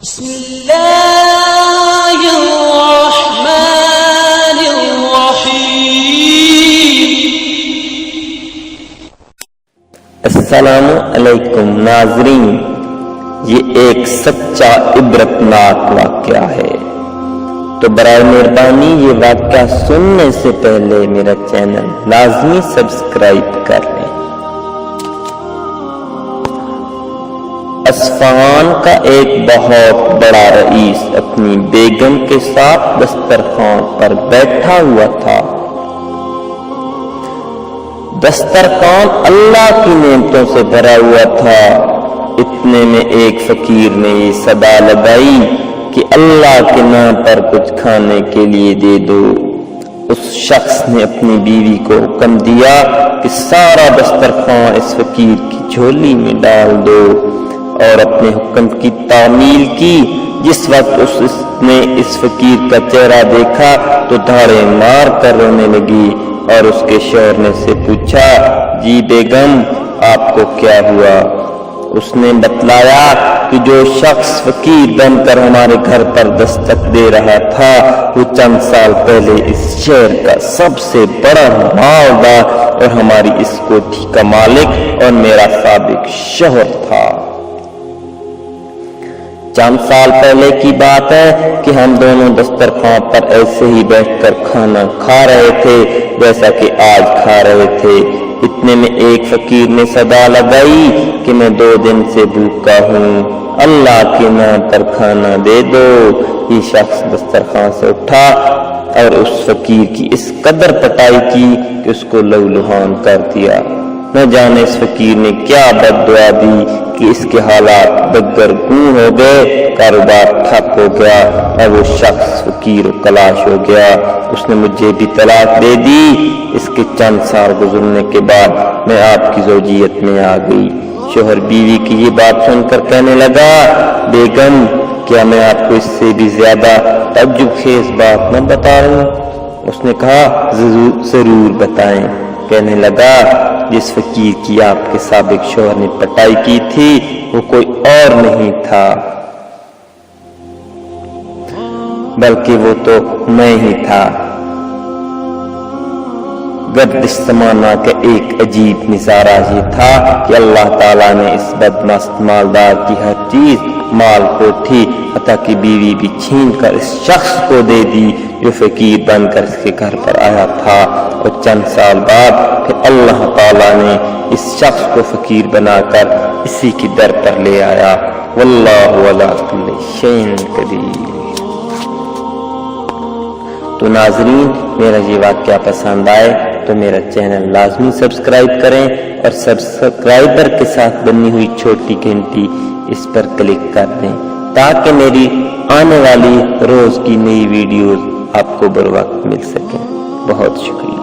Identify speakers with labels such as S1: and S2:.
S1: بسم اللہ الرحمن الرحیم۔
S2: السلام علیکم ناظرین، یہ ایک سچا عبرتناک واقعہ ہے، تو برائے مہربانی یہ واقعہ سننے سے پہلے میرا چینل لازمی سبسکرائب کر لیں۔ اصفہان کا ایک بہت بڑا رئیس اپنی بیگم کے ساتھ دسترخوان پر بیٹھا ہوا تھا۔ دسترخوان اللہ کی نعمتوں سے بھرا ہوا تھا۔ اتنے میں ایک فقیر نے یہ صدا لگائی کہ اللہ کے نام پر کچھ کھانے کے لیے دے دو۔ اس شخص نے اپنی بیوی کو حکم دیا کہ سارا دسترخوان اس فقیر کی جھولی میں ڈال دو، اور اپنے حکم کی تعمیل کی۔ جس وقت اس نے اس فقیر کا چہرہ دیکھا تو دھاڑے مار کر رونے لگی، اور اس کے شوہر نے سے پوچھا، جی بیگم آپ کو کیا ہوا؟ اس نے بتلایا کہ جو شخص فقیر بن کر ہمارے گھر پر دستک دے رہا تھا وہ چند سال پہلے اس شہر کا سب سے بڑا مالدار اور ہماری اس کوٹھی کا مالک اور میرا سابق شوہر تھا۔ چند سال پہلے کی بات ہے کہ ہم دونوں دسترخوان پر ایسے ہی بیٹھ کر کھانا کھا رہے تھے جیسا کہ آج کھا رہے تھے۔ اتنے میں ایک فقیر نے صدا لگائی کہ میں 2 دن سے بھوکا ہوں، اللہ کے نام پر کھانا دے دو۔ یہ شخص دسترخوان سے اٹھا اور اس فقیر کی اس قدر پٹائی کی کہ اس کو لہولہان کر دیا۔ نہ جانے اس فقیر نے کیا بد دعا دی کہ اس کے حالات دگرگوں ہو گئے، کاروبار ٹھپ ہو گیا اور وہ شخص فقیر و کلاش ہو گیا۔ اس نے مجھے بھی طلاق دے دی۔ اس کے چند سال گزرنے کے بعد میں آپ کی زوجیت میں آ گئی۔ شوہر بیوی کی یہ بات سن کر کہنے لگا، بیگم کیا میں آپ کو اس سے بھی زیادہ تعجب خیز بات نہ بتاؤں؟ اس نے کہا، ضرور بتائیں۔ کہنے لگا، جس فقیر کی آپ کے سابق شوہر نے پٹائی کی تھی وہ کوئی اور نہیں تھا بلکہ وہ تو میں ہی تھا۔ گردش زمانہ کا ایک عجیب نظارہ یہ تھا کہ اللہ تعالیٰ نے اس بدمست مالدار کی ہر چیز، مال کوٹھی حتیٰ کہ بیوی بھی چھین کر اس شخص کو دے دی جو فقیر بن کر اس کے گھر پر آیا تھا، اور چند سال بعد پھر اللہ تعالیٰ نے اس شخص کو فقیر بنا کر اسی کی در پر لے آیا۔ واللہ علی کل شیء قدیر۔ تو ناظرین، میرا یہ واقعہ پسند آئے تو میرا چینل لازمی سبسکرائب کریں، اور سبسکرائبر کے ساتھ بنی ہوئی چھوٹی گھنٹی اس پر کلک کر دیں تاکہ میری آنے والی روز کی نئی ویڈیوز آپ کو بر وقت مل سکیں۔ بہت شکریہ۔